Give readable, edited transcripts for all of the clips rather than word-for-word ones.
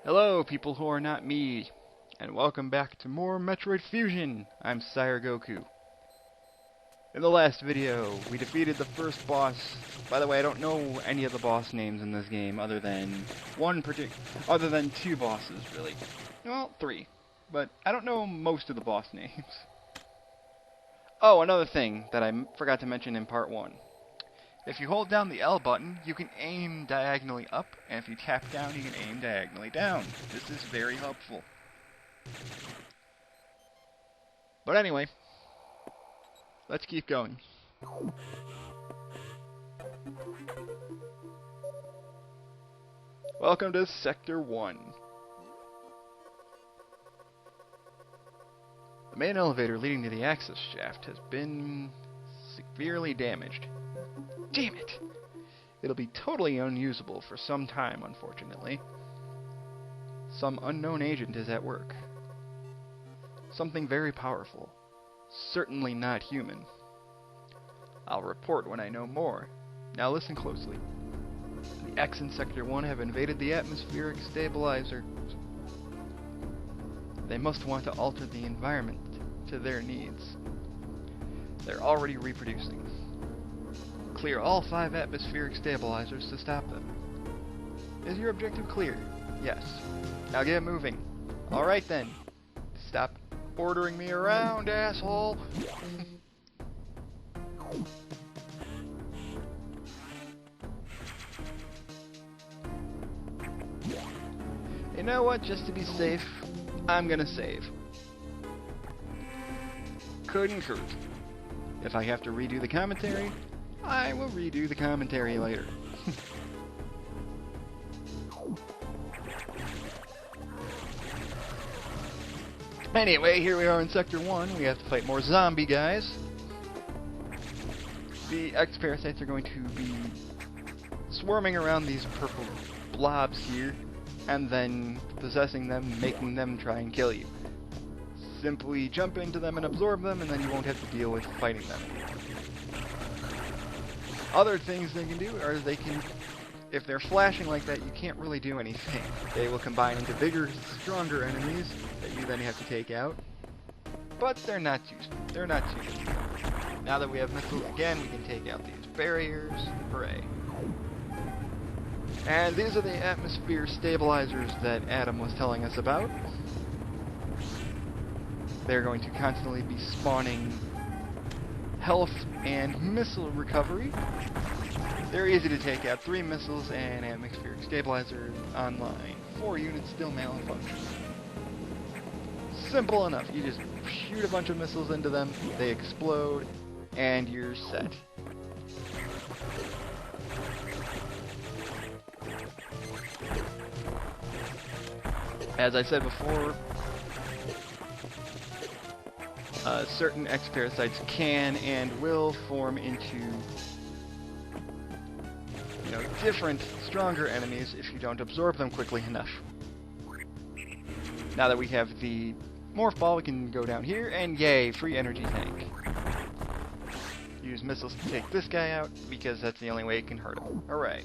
Hello, people who are not me, and welcome back to more Metroid Fusion. I'm Sire Goku. In the last video, we defeated the first boss. By the way, I don't know any of the boss names in this game other than two bosses, really. Well, three, but I don't know most of the boss names. Oh, another thing that I forgot to mention in part 1. If you hold down the L button, you can aim diagonally up, and if you tap down, you can aim diagonally down. This is very helpful. But anyway, let's keep going. Welcome to Sector 1. The main elevator leading to the access shaft has been severely damaged. Damn it! It'll be totally unusable for some time, unfortunately. Some unknown agent is at work. Something very powerful. Certainly not human. I'll report when I know more. Now listen closely. The X in Sector 1 have invaded the atmospheric stabilizer. They must want to alter the environment to their needs. They're already reproducing. Clear all 5 atmospheric stabilizers to stop them. Is your objective clear? Yes. Now get moving. Alright then. Stop ordering me around, asshole! You know what? Just to be safe, I'm gonna save. Couldn't. If I have to redo the commentary, I will redo the commentary later. Anyway, here we are in Sector 1. We have to fight more zombie guys. The X-Parasites are going to be swarming around these purple blobs here, and then possessing them, making them try and kill you. Simply jump into them and absorb them, and then you won't have to deal with fighting them. Other things they can do are if they're flashing like that, you can't really do anything. They will combine into bigger, stronger enemies that you then have to take out. But they're not too useful. Now that we have missiles again, we can take out these barriers. Hooray. And these are the atmosphere stabilizers that Adam was telling us about. They're going to constantly be spawning health and missile recovery. They're easy to take out. 3 missiles and atmospheric stabilizer online. 4 units still malfunction. Simple enough. You just shoot a bunch of missiles into them, they explode, and you're set. As I said before, certain X-Parasites can and will form into, different, stronger enemies if you don't absorb them quickly enough. Now that we have the Morph Ball, we can go down here, and yay, free energy tank. Use missiles to take this guy out, because that's the only way it can hurt him. Hooray.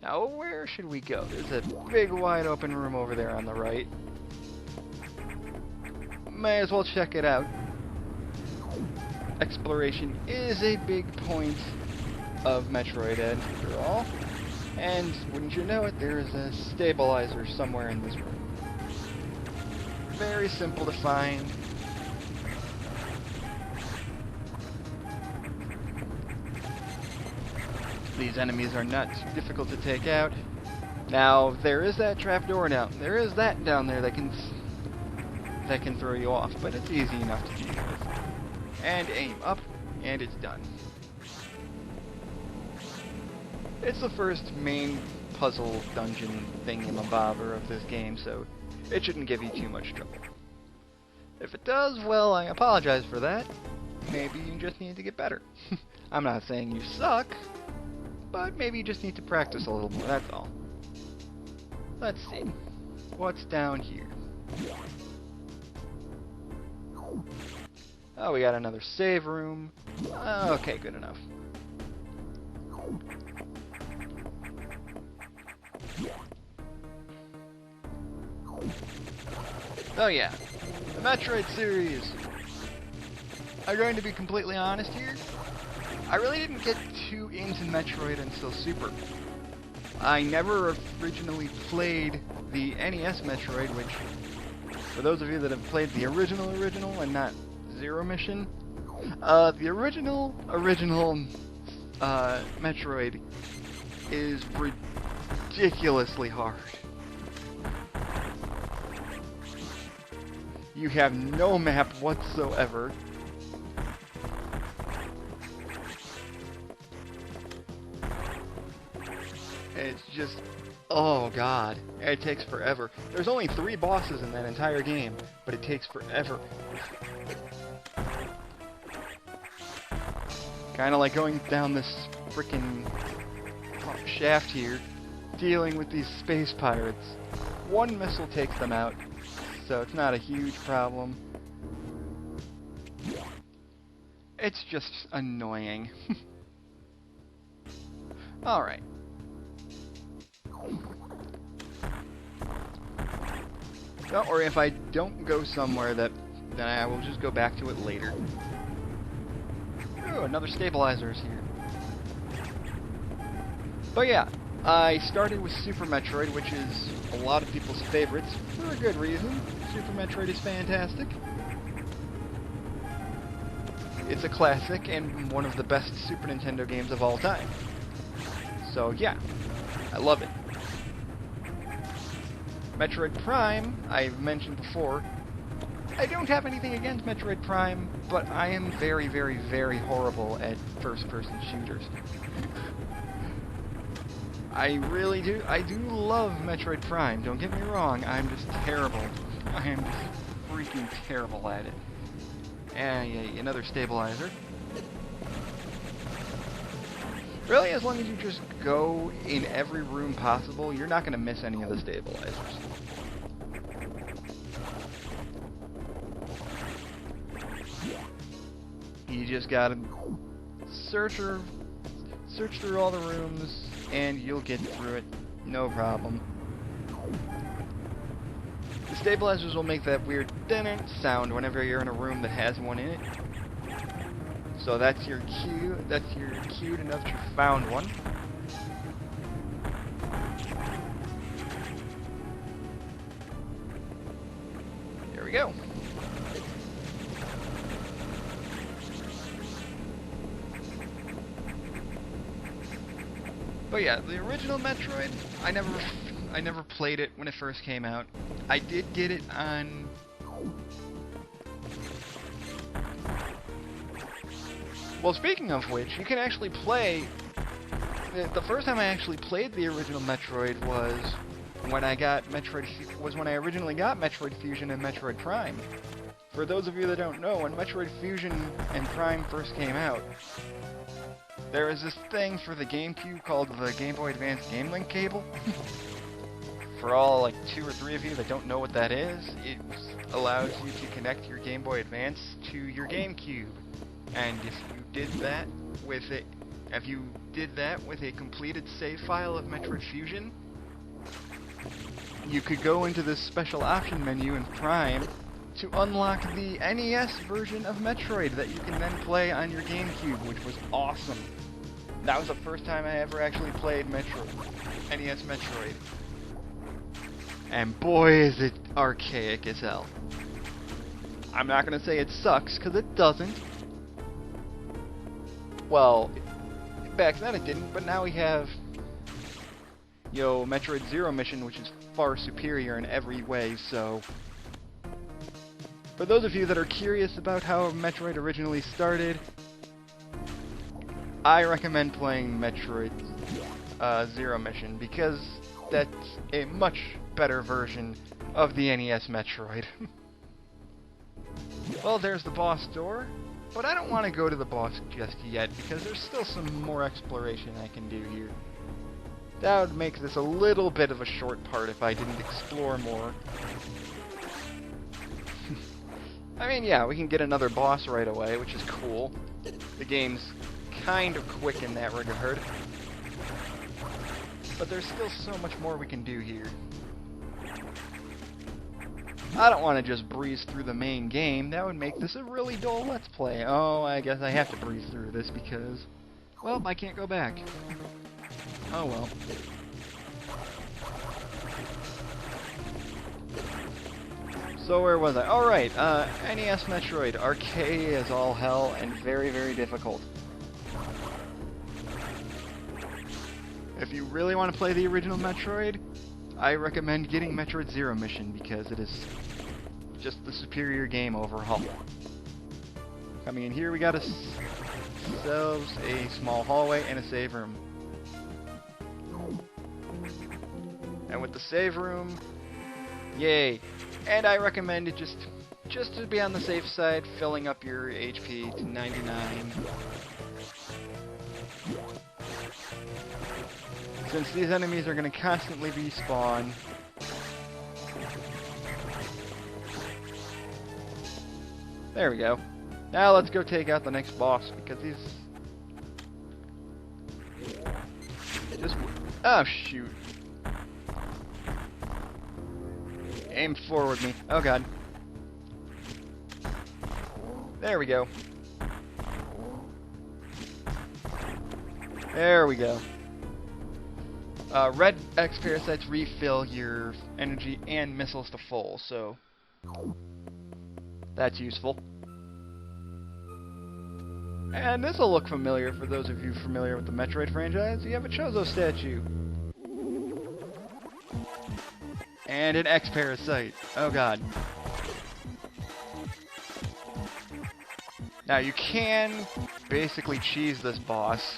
Now, where should we go? There's a big, wide open room over there on the right. May as well check it out. Exploration is a big point of Metroid after all. And, wouldn't you know it, there is a stabilizer somewhere in this room. Very simple to find. These enemies are not too difficult to take out. Now, there is that trapdoor down. There is that down there that can throw you off, but it's easy enough to deal with. And aim up, and it's done. It's the first main puzzle dungeon thingamabobber of this game, so it shouldn't give you too much trouble. If it does, well, I apologize for that. Maybe you just need to get better. I'm not saying you suck, but maybe you just need to practice a little more, that's all. Let's see. What's down here? Oh, we got another save room. Okay, good enough. So yeah, the Metroid series. I'm going to be completely honest here. I really didn't get too into Metroid until Super. I never originally played the NES Metroid, which, for those of you that have played the original and not Zero Mission, the original Metroid is ridiculously hard. You have no map whatsoever. It's just, oh god, it takes forever. There's only 3 bosses in that entire game, but it takes forever. Kinda like going down this frickin' shaft here, dealing with these space pirates. One missile takes them out, so it's not a huge problem. It's just annoying. Alright. Don't worry, if I don't go somewhere then I will just go back to it later. Ooh, another stabilizer is here. But yeah, I started with Super Metroid, which is a lot of people's favorites, for a good reason. Super Metroid is fantastic. It's a classic and one of the best Super Nintendo games of all time. So yeah, I love it. Metroid Prime, I've mentioned before, I don't have anything against Metroid Prime, but I am very, very, very horrible at first-person shooters. I really do. I do love Metroid Prime, don't get me wrong, I'm just terrible. I am just freaking terrible at it. And another stabilizer. Really, as long as you just go in every room possible, you're not going to miss any of the stabilizers. You just gotta search through all the rooms, and you'll get through it, no problem. The stabilizers will make that weird dun-dun sound whenever you're in a room that has one in it. So that's your cue. That's your cue to know that you found one. There we go. But yeah, the original Metroid, I never played it when it first came out. I did get it on. Well, speaking of which, you can actually play. The first time I actually played the original Metroid was when I originally got Metroid Fusion and Metroid Prime. For those of you that don't know, when Metroid Fusion and Prime first came out, there was this thing for the GameCube called the Game Boy Advance Game Link cable. For all like 2 or 3 of you that don't know what that is, it allows you to connect your Game Boy Advance to your GameCube. And if you did that with a completed save file of Metroid Fusion, you could go into this special option menu in Prime to unlock the NES version of Metroid that you can then play on your GameCube, which was awesome. That was the first time I ever actually played NES Metroid. And boy is it archaic as hell. I'm not going to say it sucks, because it doesn't. Well, back then it didn't, but now we have Metroid Zero Mission, which is far superior in every way, so for those of you that are curious about how Metroid originally started, I recommend playing Metroid Zero Mission, because that's a much better version of the NES Metroid. Well, there's the boss door. But I don't want to go to the boss just yet, because there's still some more exploration I can do here. That would make this a little bit of a short part if I didn't explore more. I mean, yeah, we can get another boss right away, which is cool. The game's kind of quick in that regard. But there's still so much more we can do here. I don't want to just breeze through the main game. That would make this a really dull Let's Play. Oh, I guess I have to breeze through this because, well, I can't go back. Oh well. So where was I? Oh right, NES Metroid. Arcade is all hell and very, very difficult. If you really want to play the original Metroid, I recommend getting Metroid Zero Mission because it is just the superior game overhaul. Coming in here, we got ourselves a small hallway and a save room. And with the save room, yay! And I recommend it just to be on the safe side, filling up your HP to 99. Since these enemies are going to constantly respawn. There we go. Now let's go take out the next boss, because he's... just... oh, shoot. Aim forward me. Oh, God. There we go. There we go. Red X parasites refill your energy and missiles to full, so that's useful. And this will look familiar for those of you familiar with the Metroid franchise. You have a Chozo statue. And an X parasite. Oh god. Now you can basically cheese this boss.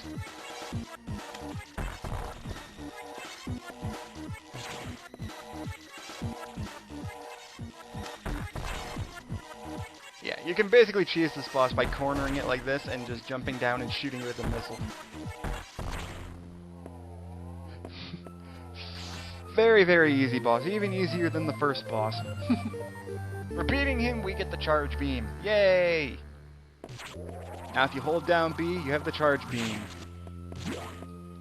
Yeah, you can basically cheese this boss by cornering it like this and just jumping down and shooting it with a missile. Very, very easy boss. Even easier than the first boss. Repeating him, we get the charge beam. Yay! Now if you hold down B, you have the charge beam.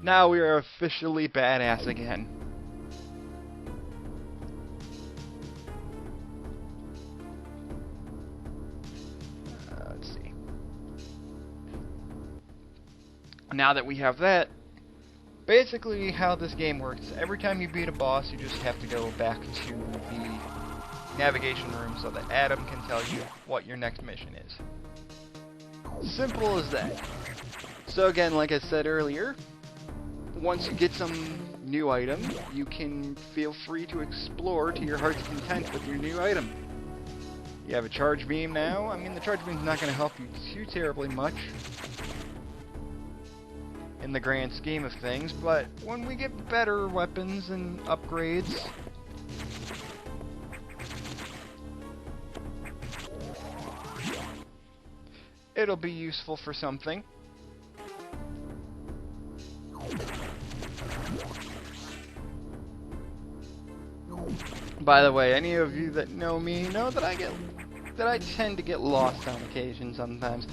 Now we are officially badass again. Let's see. Now that we have that, basically how this game works, every time you beat a boss, you just have to go back to the navigation room so that Adam can tell you what your next mission is. Simple as that. So again, like I said earlier, once you get some new item, you can feel free to explore to your heart's content with your new item. You have a charge beam now. I mean, the charge beam's not going to help you too terribly much in the grand scheme of things, but when we get better weapons and upgrades, it'll be useful for something. By the way, any of you that know me know that I tend to get lost on occasion sometimes.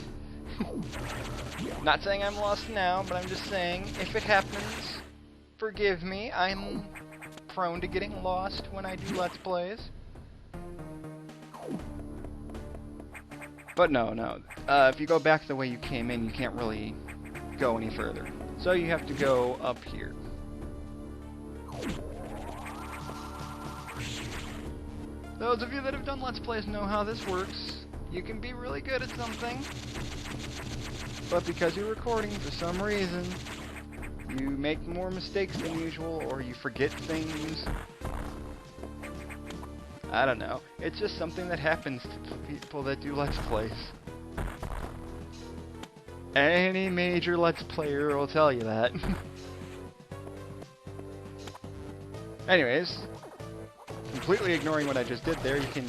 Not saying I'm lost now, but I'm just saying, if it happens, forgive me. I'm prone to getting lost when I do Let's Plays. But no. If you go back the way you came in, you can't really go any further. So you have to go up here. Those of you that have done Let's Plays know how this works. You can be really good at something, but because you're recording for some reason, you make more mistakes than usual, or you forget things. I don't know. It's just something that happens to people that do Let's Plays. Any major Let's Player will tell you that. Anyways, completely ignoring what I just did there, you can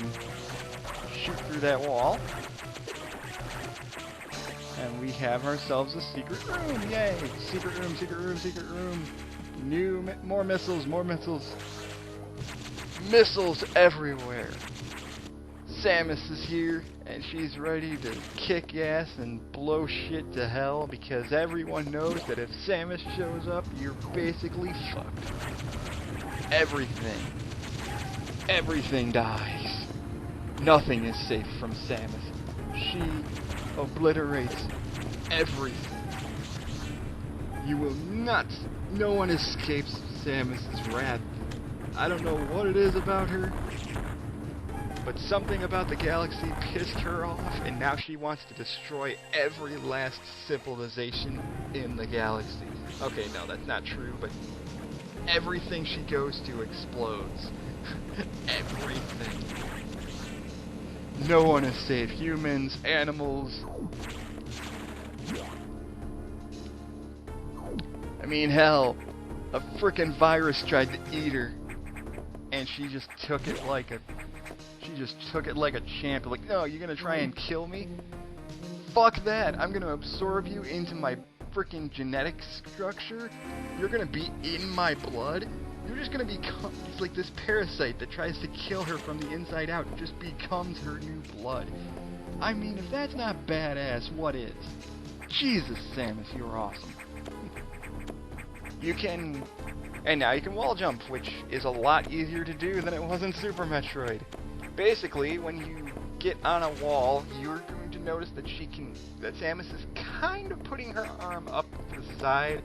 shoot through that wall. And we have ourselves a secret room. Yay! Secret room, secret room, secret room. More missiles, more missiles. Missiles everywhere. Samus is here, and she's ready to kick ass and blow shit to hell, because everyone knows that if Samus shows up, you're basically fucked. Everything dies. Nothing is safe from Samus. She obliterates everything. You will not. No one escapes Samus's wrath. I don't know what it is about her, but something about the galaxy pissed her off, and now she wants to destroy every last civilization in the galaxy. Okay, no, that's not true, but everything she goes to explodes. Everything. No one is safe. Humans, animals. I mean, hell, a frickin' virus tried to eat her, and she just took it like a champ. Like, no, you're gonna try and kill me? Fuck that! I'm gonna absorb you into my frickin' genetic structure. You're gonna be in my blood. You're just gonna become. It's like this parasite that tries to kill her from the inside out. It just becomes her new blood. I mean, if that's not badass, what is? Jesus, Samus, you're awesome. You can, and now you can wall jump, which is a lot easier to do than it was in Super Metroid. Basically, when you get on a wall, you're going to notice that Samus is kind of putting her arm up to the side.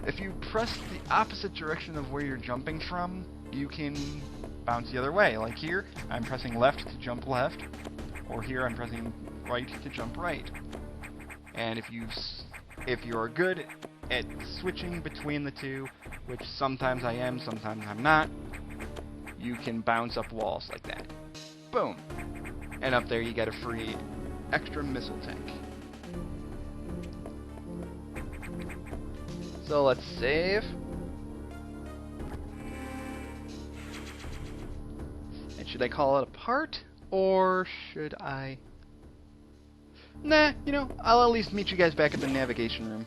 If you press the opposite direction of where you're jumping from, you can bounce the other way. Like here, I'm pressing left to jump left, or here I'm pressing right to jump right. And if you are good at switching between the two, which sometimes I am, sometimes I'm not, you can bounce up walls like that. Boom. And up there you get a free extra missile tank. So let's save. And should I call it a part? Or should I... Nah, you know, I'll at least meet you guys back at the navigation room.